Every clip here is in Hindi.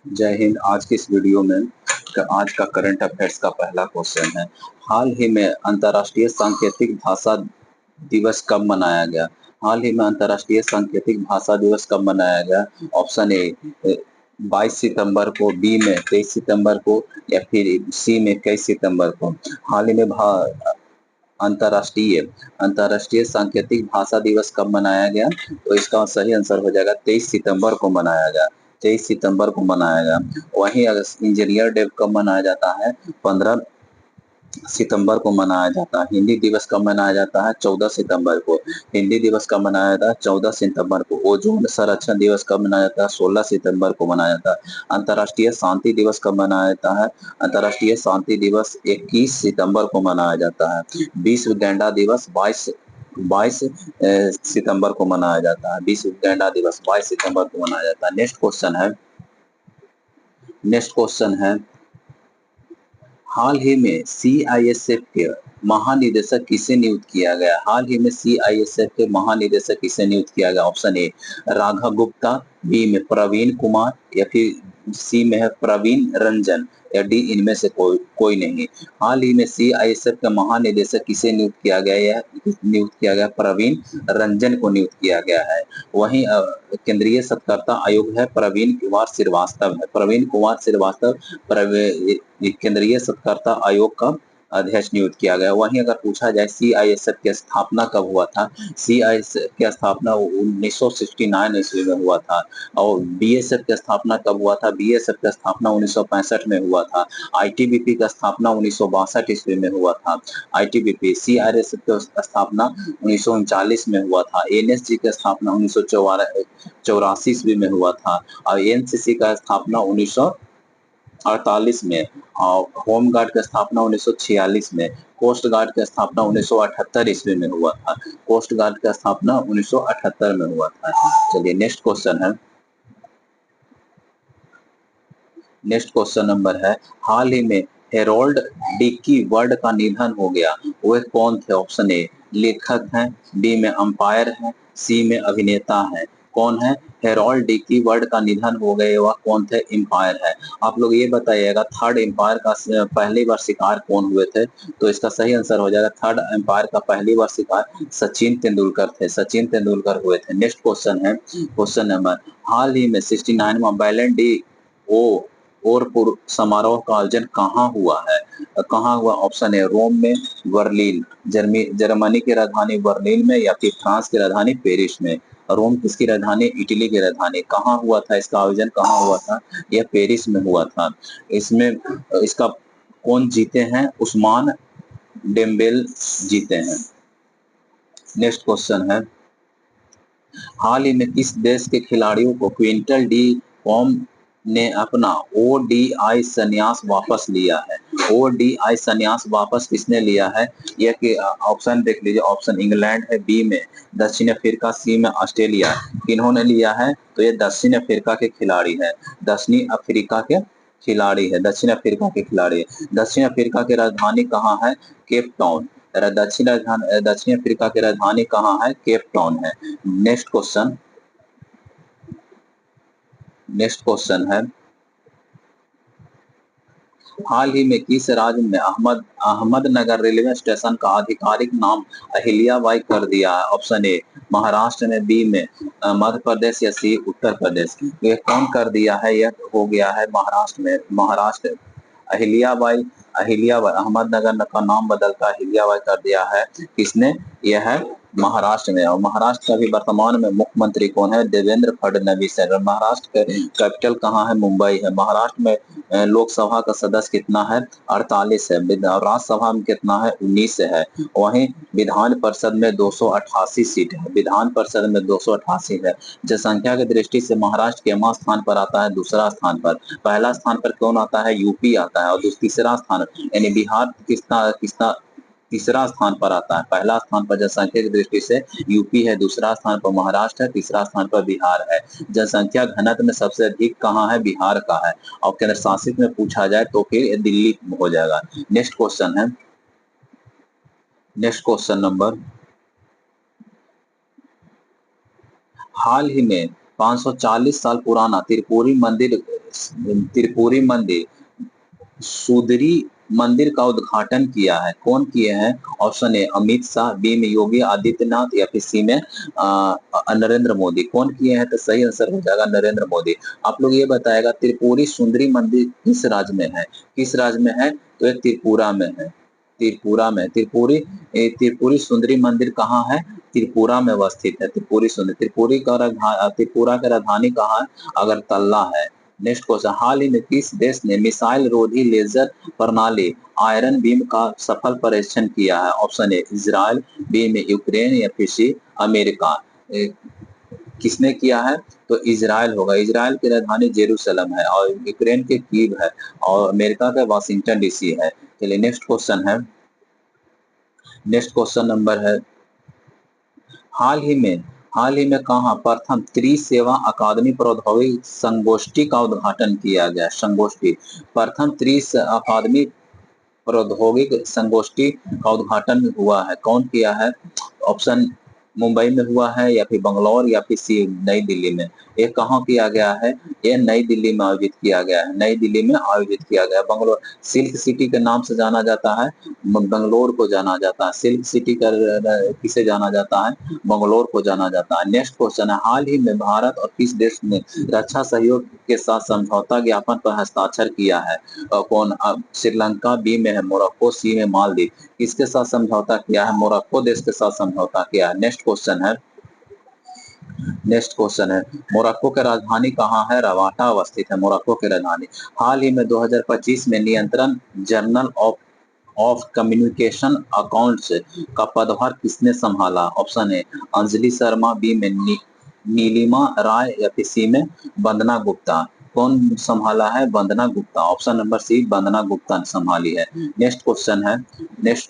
जय हिंद। आज की इस वीडियो में आज का करंट अफेयर्स का पहला क्वेश्चन है। हाल ही में अंतर्राष्ट्रीय सांकेतिक भाषा दिवस कब मनाया गया? हाल ही में अंतर्राष्ट्रीय सांकेतिक भाषा दिवस कब मनाया गया? ऑप्शन ए 22 सितंबर को, बी में 23 सितंबर को, या फिर सी में 21 सितंबर को। हाल ही में अंतर्राष्ट्रीय अंतर्राष्ट्रीय सांकेतिक भाषा दिवस कब मनाया गया? तो इसका सही आंसर हो जाएगा 23 सितंबर को मनाया गया। 23 सितंबर को मनाया गया। वहीं अगर इंजीनियर डे कब मनाया जाता है? 15 सितंबर को मनाया जाता है। हिंदी दिवस कब मनाया जाता है? 14 सितंबर को। हिंदी दिवस कब मनाया जाता है? 14 सितंबर को। ओजोन संरक्षण दिवस कब मनाया जाता है? 16 सितंबर को मनाया जाता है। अंतर्राष्ट्रीय शांति दिवस कब मनाया जाता है? अंतर्राष्ट्रीय शांति दिवस 21 सितंबर को मनाया जाता है। विश्व गैंडा दिवस 22 सितंबर को मनाया जाता है। विश्व गैंडा दिवस 22 सितंबर को मनाया जाता है। नेक्स्ट क्वेश्चन है, हाल ही में सीआईएसएफ के महानिदेशक किसे नियुक्त किया गया? हाल ही में सीआईएसएफ के महानिदेशक किसे नियुक्त किया गया? Option A Raghav Gupta, B में प्रवीण कुमार, या फिर सी में है प्रवीण रंजन, या डी इनमें से कोई कोई नहीं। हाल ही में सीआईएसएफ का महानिदेशक किसे नियुक्त किया गया? यह नियुक्त किया गया प्रवीण रंजन को नियुक्त किया गया है। वहीं केंद्रीय सतर्कता आयोग है प्रवीण कुमार श्रीवास्तव है। प्रवीण कुमार श्रीवास्तव केंद्रीय सतर्कता आयोग का अध्यक्ष नियुक्त किया गया। वहीं अगर पूछा जाए सीआईएसएफ की स्थापना कब हुआ था? सीआईएसएफ की स्थापना 1969 ईस्वी में हुआ था। और बीएसएफ की स्थापना कब हुआ था? बीएसएफ की स्थापना 1965 में हुआ था। आईटीबीपी का स्थापना 1962 ईस्वी में हुआ था। आईटीबीपी सीआरएसएफ की स्थापना 1939 में हुआ था। एनएसजी की स्थापना 1984 ईस्वी में हुआ था। और एनसीसी का स्थापना 1948 में। और होम गार्ड की स्थापना 1946 में। कोस्ट गार्ड की स्थापना 1978 ईस्वी में हुआ था। कोस्ट गार्ड की स्थापना 1978 में हुआ था। चलिए नेक्स्ट क्वेश्चन नंबर है, हाल ही में हेरोल्ड डिकी वर्ड का निधन हो गया, वे कौन थे? ऑप्शन ए लेखक हैं, बी में अंपायर हैं, सी में अभिनेता हैं। कौन है? हेरोल्ड डिकी वर्ड का निधन हो गए, वह कौन थे? एम्पायर है। आप लोग ये बताइएगा थर्ड एम्पायर का पहली बार शिकार कौन हुए थे? तो इसका सही आंसर हो जाएगा थर्ड एम्पायर का पहली बार शिकार सचिन तेंदुलकर थे। सचिन तेंदुलकर हुए थे। नेक्स्ट क्वेश्चन है, क्वेश्चन नंबर, हाल ही में 69वां बैलन डी ओ और पूर्व समारोह का आयोजन कहाँ हुआ है? कहाँ हुआ? ऑप्शन है रोम में, बर्लिन जर्मनी की राजधानी बर्लिन में, या फिर फ्रांस की राजधानी पेरिस में। रोम किसकी राजधानी? इटली की राजधानी। कहाँ हुआ था इसका आयोजन? कहाँ हुआ था? यह पेरिस में हुआ था। इसमें इसका कौन जीते हैं? उस्मान डेम्बेल जीते हैं। नेक्स्ट क्वेश्चन है, हाल ही में किस देश के खिलाड़ियों को क्विंटल डी कॉम ने अपना ओडीआई संन्यास वापस लिया है? ओडीआई संन्यास वापस किसने लिया है? यह कि ऑप्शन देख लीजिए। ऑप्शन इंग्लैंड है, बी में दक्षिण अफ्रीका, सी में ऑस्ट्रेलिया। किन्होंने लिया है? तो ये दक्षिण अफ्रीका के खिलाड़ी है। दक्षिण अफ्रीका के खिलाड़ी है। दक्षिण अफ्रीका के खिलाड़ी है। दक्षिण अफ्रीका की राजधानी कहाँ है? Cape Town. दक्षिण अफ्रीका की राजधानी कहाँ है? केप टाउन है। नेक्स्ट क्वेश्चन है, हाल ही में किस राज्य में अहमदनगर रेलवे स्टेशन का आधिकारिक नाम अहिल्याबाई कर दिया है? ऑप्शन ए महाराष्ट्र में, बी में मध्य प्रदेश, या सी उत्तर प्रदेश। ये कौन कर दिया है? यह हो गया है महाराष्ट्र में। महाराष्ट्र अहिल्याबाई अहिल्याबाई अहमदनगर का नाम बदलकर अहिल्याबाई कर दिया है। किसने? यह है महाराष्ट्र में। और महाराष्ट्र का भी वर्तमान में मुख्यमंत्री कौन है? देवेंद्र फडणवीस है। महाराष्ट्र के कैपिटल कहाँ है? मुंबई है। महाराष्ट्र में लोकसभा का सदस्य कितना है? 48 है। राज्यसभा में कितना है? 19 है। वहीं विधान परिषद में 288 सीट है। विधान परिषद में 288 है। जनसंख्या की दृष्टि से महाराष्ट्र केमा स्थान पर आता है? दूसरा स्थान पर। पहला स्थान पर कौन आता है? यूपी आता है। और तीसरा स्थान यानी बिहार किसका किसका तीसरा स्थान पर आता है। पहला स्थान पर जनसंख्या की दृष्टि से यूपी है, दूसरा स्थान पर महाराष्ट्र है, तीसरा स्थान पर बिहार है। जनसंख्या घनत्व में सबसे अधिक कहाँ है? बिहार का है। और केंद्र शासित में पूछा जाए तो फिर दिल्ली हो जाएगा। नेक्स्ट क्वेश्चन नंबर, हाल ही में 540 साल पुराना त्रिपुरी मंदिर सुदरी मंदिर का उद्घाटन किया है, कौन किए हैं? Option A Amit Shah, B में योगी आदित्यनाथ या फिर सी में नरेंद्र मोदी। कौन किए हैं? तो सही आंसर हो जाएगा नरेंद्र मोदी। आप लोग ये बताएगा त्रिपुरी सुंदरी मंदिर किस राज्य में है? किस राज्य में है? तो ये त्रिपुरा में है। त्रिपुरा में त्रिपुरी सुंदरी मंदिर कहाँ है? त्रिपुरा में अवस्थित है। त्रिपुरा का राजधानी कहाँ है? अगरतला है। नेक्स्ट क्वेश्चन, हाल ही में किस देश ने मिसाइल रोधी लेजर प्रणाली आयरन बीम का सफल परीक्षण किया है? ऑप्शन ए इजराइल, बी में यूक्रेन या फिर सी अमेरिका। किसने किया है? तो इजराइल होगा। इजराइल की राजधानी जेरूसलम है और यूक्रेन के कीव है और अमेरिका का वाशिंगटन डीसी है। चलिए नेक्स्ट क्वेश्चन है, नेक्स्ट क्वेश्चन नंबर है, हाल ही में कहा प्रथम त्रिसेवा अकादमी प्रौद्योगिक संगोष्ठी का उद्घाटन किया गया? संगोष्ठी, प्रथम त्रिस अकादमी प्रौद्योगिक संगोष्ठी का उद्घाटन हुआ है, कौन किया है? ऑप्शन मुंबई में हुआ है या फिर बंगलौर या फिर सी नई दिल्ली में। ये कहाँ किया गया है? ये नई दिल्ली में आयोजित किया गया है। नई दिल्ली में आयोजित किया गया। बंगलोर सिल्क सिटी के नाम से जाना जाता है, बंगलोर को जाना जाता है। सिल्क सिटी का किसे जाना जाता है? बंगलोर को जाना जाता है। नेक्स्ट क्वेश्चन है, हाल ही में भारत और किस देश ने रक्षा सहयोग के साथ समझौता ज्ञापन पर हस्ताक्षर किया है? कौन? श्रीलंका, बी में है मोरक्को, सी में मालदीव। किसके साथ समझौता किया है? मोरक्को देश के साथ समझौता किया है। नेक्स्ट क्वेश्चन है, मोरक्को की राजधानी कहाँ है? रवाटा अवस्थित है मोरक्को की राजधानी। हाल ही में 2025 में नियंत्रण जनरल ऑफ कम्युनिकेशन अकाउंट्स का पदभार किसने संभाला? Option A Anjali Sharma, B में नीलिमा राय या फिर सी में वंदना गुप्ता। कौन संभाला है? वंदना गुप्ता। ऑप्शन नंबर सी वंदना गुप्ता संभाली है। नेक्स्ट क्वेश्चन है, नेक्स्ट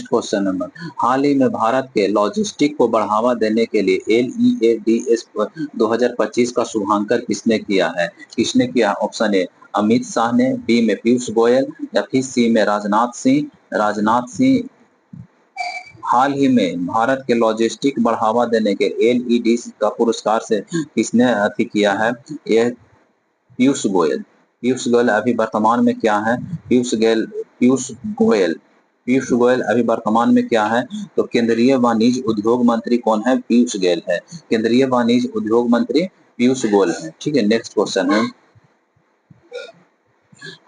क्वेश्चन नंबर, हाल ही में भारत के लॉजिस्टिक को बढ़ावा देने के लिए LEADS 2025 का शुभारंभ किसने किया है? किसने किया? ऑप्शन ए अमित शाह ने, बी में पीयूष गोयल या फिर सी में राजनाथ सिंह। हाल ही में भारत के लॉजिस्टिक बढ़ावा देने के LED का पुरस्कार से किसने अति किया है? यह पीयूष गोयल अभी वर्तमान में क्या है? पीयूष गोयल अभी वर्तमान में क्या है? तो केंद्रीय वाणिज्य उद्योग मंत्री कौन है? पीयूष गोयल है। केंद्रीय वाणिज्य उद्योग मंत्री पीयूष गोयल है। ठीक है, नेक्स्ट क्वेश्चन है,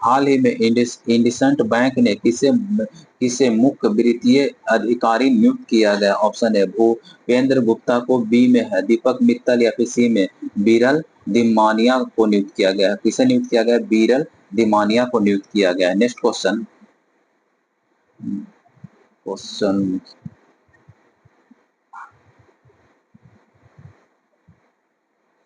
हाल ही में इंडसइंड बैंक ने किसे मुख्य वित्तीय अधिकारी नियुक्त किया गया? ऑप्शन ए भूपेंद्र गुप्ता को, बी में है दीपक मित्तल या फिर सी में बीरल दिमानिया को नियुक्त किया गया है। किसे नियुक्त किया गया? बीरल दिमानिया को नियुक्त किया गया है। नेक्स्ट क्वेश्चन,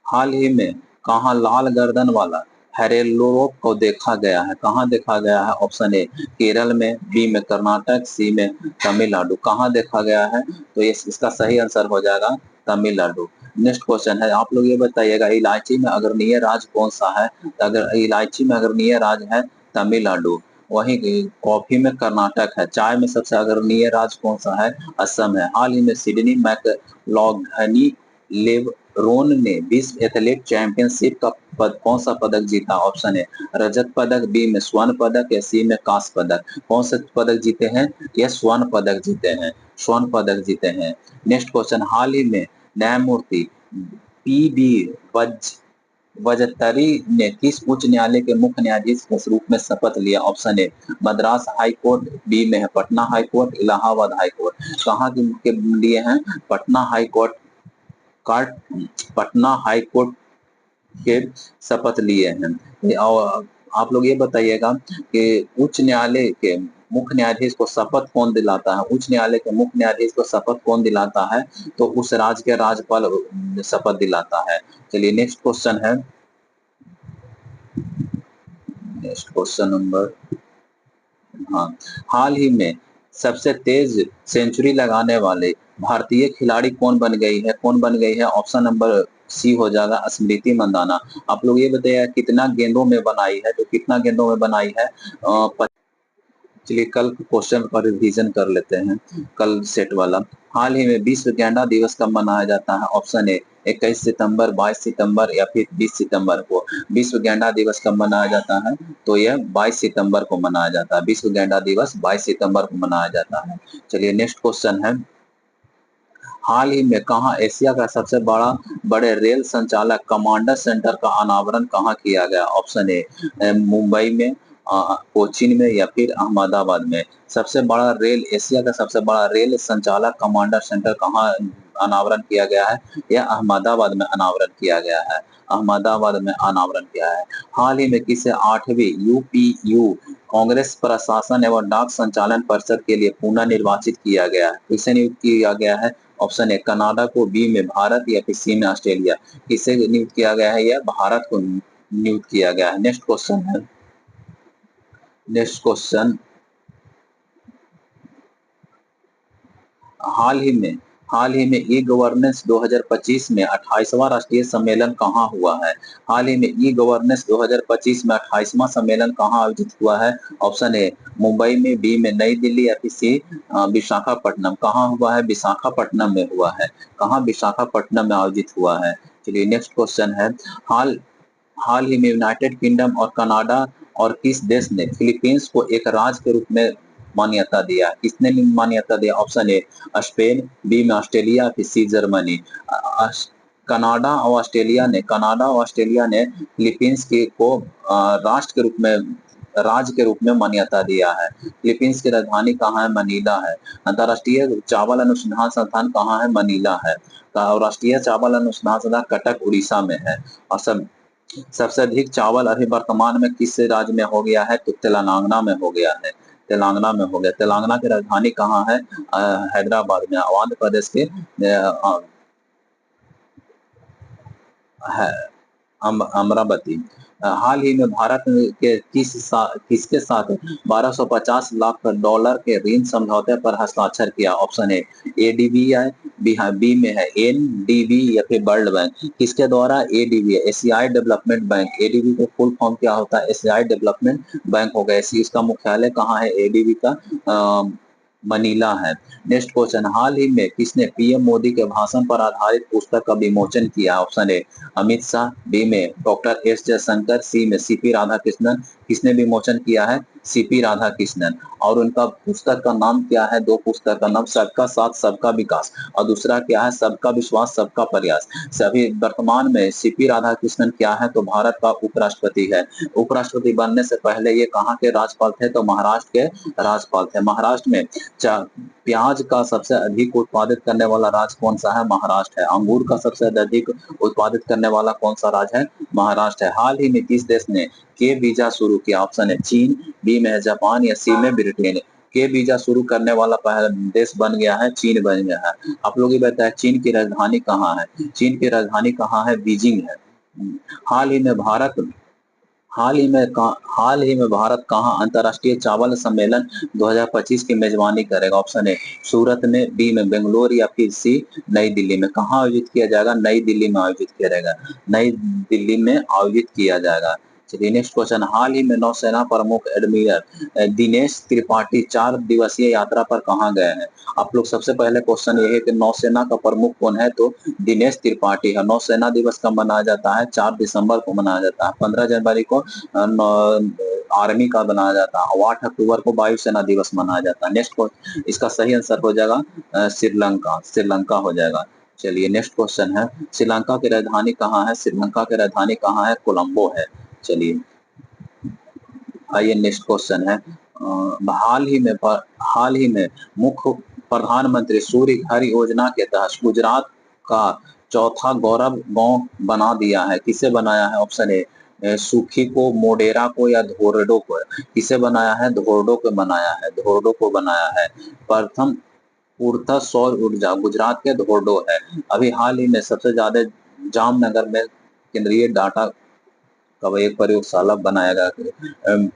हाल ही में कहाँ लाल गर्दन वाला हेरेलोप को देखा गया है? कहाँ देखा गया है? ऑप्शन ए केरल में, बी में कर्नाटक, सी में तमिलनाडु। कहाँ देखा गया है? तो ये इसका सही आंसर हो जाएगा तमिलनाडु। नेक्स्ट क्वेश्चन है, आप लोग ये बताइएगा इलायची में अग्रणीय राज्य कौन सा है? अगर इलायची में अग्रणीय राज्य है तमिलनाडु, वहीं कॉफी में कर्नाटक है, चाय में सबसे अग्रणीय राज्य कौन सा है? असम है। हाल ही में सिडनी मैकलॉघनी लेवरोन ने विश्व एथलेटिक चैंपियनशिप का कौन सा पदक जीता? ऑप्शन है रजत पदक, बी में स्वर्ण पदक या सी में कांस्य पदक। कौन से पदक जीते हैं? ये स्वर्ण पदक जीते हैं। नेक्स्ट क्वेश्चन, हाल ही में न्यायमूर्ति PB वजतरी ने किस उच्च न्यायालय के मुख्य न्यायाधीश के रूप में शपथ लिया? Option A Madras high court, B में है Patna high court, Allahabad high court. कहाँ के लिए हैं? पटना हाई कोर्ट के शपथ लिए हैं। और आप लोग ये बताइएगा कि उच्च न्यायालय के मुख्य न्यायाधीश को शपथ कौन दिलाता है? उच्च न्यायालय के मुख्य न्यायाधीश को शपथ कौन दिलाता है? तो उस राज्य के राज्यपाल शपथ दिलाता है। चलिए नेक्स्ट क्वेश्चन है, नेक्स्ट क्वेश्चन नंबर, हाँ, हाल ही में सबसे तेज सेंचुरी लगाने वाले भारतीय खिलाड़ी कौन बन गई है? ऑप्शन नंबर सी हो जाएगा स्मृति मंदाना। आप लोग ये बताइए कितना गेंदों में बनाई है? तो कितना गेंदों में बनाई है? चलिए कल क्वेश्चन का रिवीजन कर लेते हैं, कल सेट वाला। हाल ही में विश्व गैंडा दिवस कब मनाया जाता है? ऑप्शन ए 21 सितंबर, 22 सितंबर या फिर 20 सितंबर को। विश्व गैंडा दिवस कब मनाया जाता है? तो यह 22 सितंबर को मनाया जाता है। विश्व गैंडा दिवस 22 सितंबर को मनाया जाता है। चलिए नेक्स्ट क्वेश्चन है, हाल ही में कहाँ एशिया का सबसे बड़े रेल संचालक कमांडर सेंटर का अनावरण कहाँ किया गया? ऑप्शन ए मुंबई में, कोचीन में या फिर अहमदाबाद में। सबसे बड़ा रेल, एशिया का सबसे बड़ा रेल संचालक कमांडर सेंटर कहाँ अनावरण किया गया है? यह अहमदाबाद में अनावरण किया गया है। अहमदाबाद में अनावरण किया है। हाल ही में किसे 8वीं यूपीयू कांग्रेस प्रशासन एवं डाक संचालन परिषद के लिए पुनः निर्वाचित किया गया है? किसे नियुक्त किया गया है? ऑप्शन ए कनाडा को, बी में भारत या फिर सी में ऑस्ट्रेलिया। किसे नियुक्त किया गया है? यह भारत को नियुक्त किया गया है। नेक्स्ट क्वेश्चन है, नेक्स्ट क्वेश्चन, हाल ही में ई गवर्नेंस 2025 में 28वां राष्ट्रीय सम्मेलन कहाँ हुआ है? हाल ही में ई गवर्नेंस 2025 में 28वां सम्मेलन कहाँ आयोजित हुआ है? ऑप्शन ए मुंबई में, बी में नई दिल्ली या फिर सी विशाखापट्टनम। कहाँ हुआ है? विशाखापट्टनम में हुआ है। कहाँ? विशाखापट्टनम में आयोजित हुआ है। चलिए नेक्स्ट क्वेश्चन है, हाल हाल ही में यूनाइटेड किंगडम और कनाडा और किस देश ने फिलीपींस को एक राज्य के रूप में मान्यता दिया? किसने मान्यता दिया? ऑप्शन ए स्पेन, बी में ऑस्ट्रेलिया, फिर सी जर्मनी। कनाडा और ऑस्ट्रेलिया ने फिलीपींस के को राष्ट्र के रूप में, राज्य के रूप में मान्यता दिया है। फिलीपींस की राजधानी कहाँ है? मनीला है। अंतर्राष्ट्रीय चावल अनुसंधान संस्थान कहाँ है? मनीला है। और राष्ट्रीय चावल अनुसंधान संस्थान कटक उड़ीसा में है। और सबसे अधिक चावल अभी वर्तमान में किस राज्य में हो गया है? तो तेलंगाना में हो गया है। तेलंगाना में हो गया। तेलंगाना की राजधानी कहाँ है? हैदराबाद में। आंध्र प्रदेश के है अमरावती। हाल ही में भारत के किसके साथ 1250 लाख डॉलर के ऋण समझौते पर हस्ताक्षर किया? ऑप्शन ए एडीबी है, बी में है एनडीबी या फिर वर्ल्ड बैंक। किसके द्वारा? एडीबी, एशियाई डेवलपमेंट बैंक। एडीबी का फुल फॉर्म क्या होता है? एशियाई डेवलपमेंट बैंक होगा। इसका मुख्यालय कहाँ है? एडीबी का मनीला है। नेक्स्ट क्वेश्चन, हाल ही में किसने पीएम मोदी के भाषण पर आधारित पुस्तक का विमोचन किया? Option A Amit Shah, B में डॉक्टर एस जयशंकर, सी में सीपी राधाकृष्णन। किसने विमोचन किया है? सीपी राधाकृष्णन। और उनका पुस्तक का नाम क्या है? दो पुस्तक का नाम, सबका साथ सबका विकास, और दूसरा क्या है? सबका विश्वास सबका प्रयास। सभी वर्तमान में सीपी राधाकृष्णन क्या है? तो भारत का उपराष्ट्रपति है। उपराष्ट्रपति बनने से पहले ये कहाँ के राज्यपाल थे? तो महाराष्ट्र के राज्यपाल थे। महाराष्ट्र में प्याज का सबसे अधिक उत्पादित करने वाला राज्य कौन सा है? महाराष्ट्र है। अंगूर का सबसे अधिक उत्पादित करने वाला कौन सा राज्य है? महाराष्ट्र है। हाल ही में किस देश ने के वीजा शुरू किया? ऑप्शन है चीन, बी में है जापान या सी में ब्रिटेन। के वीजा शुरू करने वाला पहला देश बन गया है, चीन बन गया है। आप लोग ये बताएं चीन की राजधानी कहाँ है? चीन की राजधानी कहाँ है? बीजिंग है। हाल ही में भारत हाल ही में भारत कहाँ अंतर्राष्ट्रीय चावल सम्मेलन 2025 की मेजबानी करेगा? ऑप्शन ए सूरत में, बी में बेंगलोर या फिर सी नई दिल्ली में। कहाँ आयोजित किया जाएगा? नई दिल्ली में आयोजित किया जाएगा। नई दिल्ली में आयोजित किया जाएगा। चलिए नेक्स्ट क्वेश्चन, हाल ही में नौसेना प्रमुख एडमिरल दिनेश त्रिपाठी 4 दिवसीय यात्रा पर कहाँ गए हैं? आप लोग सबसे पहले क्वेश्चन ये है कि नौसेना का प्रमुख कौन है? तो दिनेश त्रिपाठी है। नौसेना दिवस कब मनाया जाता है? 4 दिसंबर को मनाया जाता है। 15 जनवरी को आर्मी का बनाया जाता है। 8 अक्टूबर को वायुसेना दिवस मनाया जाता है। नेक्स्ट इसका सही आंसर हो जाएगा श्रीलंका। श्रीलंका हो जाएगा। चलिए नेक्स्ट क्वेश्चन है, श्रीलंका की राजधानी कहाँ है? श्रीलंका की राजधानी कहाँ है? कोलंबो है। चलिए आइए नेक्स्ट क्वेश्चन है, हाल ही में मुख्य प्रधानमंत्री सूर्य घर योजना के तहत गुजरात का चौथा गौरव गांव बना दिया है। किसे बनाया है? ऑप्शन ए सुखी को, मोडेरा को या धोरडो को। किसे बनाया है? धोरडो को बनाया है। धोरडो को बनाया है। प्रथम पूर्णतः सौर ऊर्जा गुजरात के धोरडो है। अभी हाल ही में सबसे ज्यादा जामनगर में केंद्रीय डाटा का एक प्रयोगशाला बनाया गया।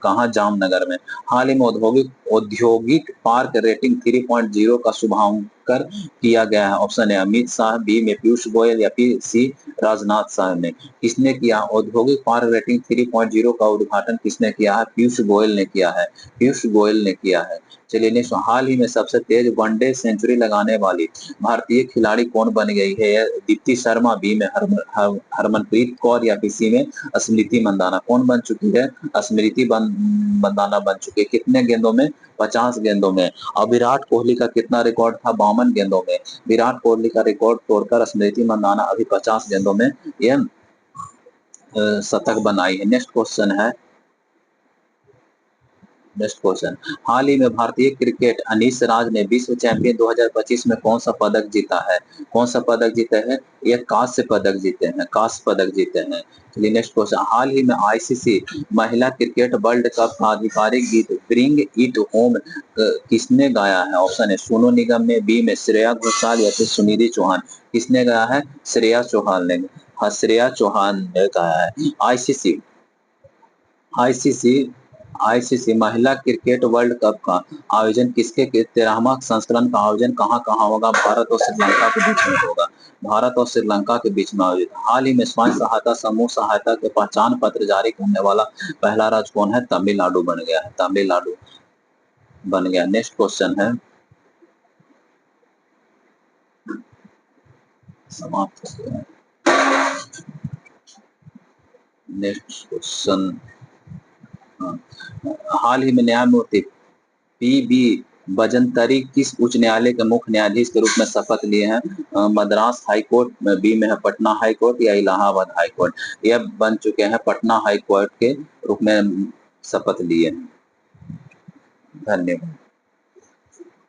कहाँ? जामनगर में। हाल ही में औद्योगिक औद्योगिक पार्क रेटिंग 3.0 का शुभारंभ किया गया है? ऑप्शन है अमित शाह, बी में पीयूष गोयल या फिर सी राजनाथ शाह ने। किसने किया? औद्योगिक पार्क रेटिंग 3.0 का उद्घाटन किसने किया है? पीयूष गोयल ने किया है। पीयूष गोयल ने किया है। चलिए नेक्स्ट, हाल ही में सबसे तेज वनडे सेंचुरी लगाने वाली भारतीय खिलाड़ी कौन बन गई है? दीप्ति शर्मा, बी में हरमनप्रीत कौर या फिर सी में स्मृति मंदाना। कौन बन चुकी है? स्मृति मंदाना बन चुकी है। कितने गेंदों में? 50 गेंदों में। और विराट कोहली का कितना रिकॉर्ड था? 52 गेंदों में। विराट कोहली का रिकॉर्ड तोड़कर स्मृति मंदाना अभी 50 गेंदों में ये शतक बनाई है। नेक्स्ट क्वेश्चन, हाल ही में भारतीय क्रिकेट अनीस राज ने विश्व चैंपियन 2025 में कौन सा पदक जीता है? कौन सा पदक जीते हैं? ये कांस्य पदक जीते हैं। कांस्य पदक जीते हैं। चलिए नेक्स्ट क्वेश्चन, हाल ही में आईसीसी महिला क्रिकेट वर्ल्ड कप का आधिकारिक गीत ब्रिंग इट होम किसने गाया है? ऑप्शन है सोनू निगम ने, बी में श्रेया घोषाल या फिर सुनिधि चौहान। किसने गाया है? श्रेया चौहान ने। हाँ, श्रेया चौहान ने गाया है। आईसीसी आईसीसी महिला क्रिकेट वर्ल्ड कप का आयोजन किसके 13वां संस्करण का आयोजन कहां कहां होगा? भारत और श्रीलंका के बीच में होगा। भारत और श्रीलंका के बीच में आयोजित। हाल ही में स्वयं सहायता समूह सहायता के पहचान पत्र जारी करने वाला पहला राज्य कौन है? तमिलनाडु बन गया है। तमिलनाडु बन गया। नेक्स्ट क्वेश्चन है, समाप्त हो गया। नेक्स्ट क्वेश्चन, हाल ही में न्यायमूर्ति पी.बी. बजंतरी किस उच्च न्यायालय के मुख्य न्यायाधीश के रूप में शपथ लिए हैं? मद्रास हाई कोर्ट में, बी में है पटना हाई कोर्ट या इलाहाबाद हाई कोर्ट। यह बन चुके हैं पटना हाई कोर्ट के रूप में शपथ लिए हैं। धन्यवाद।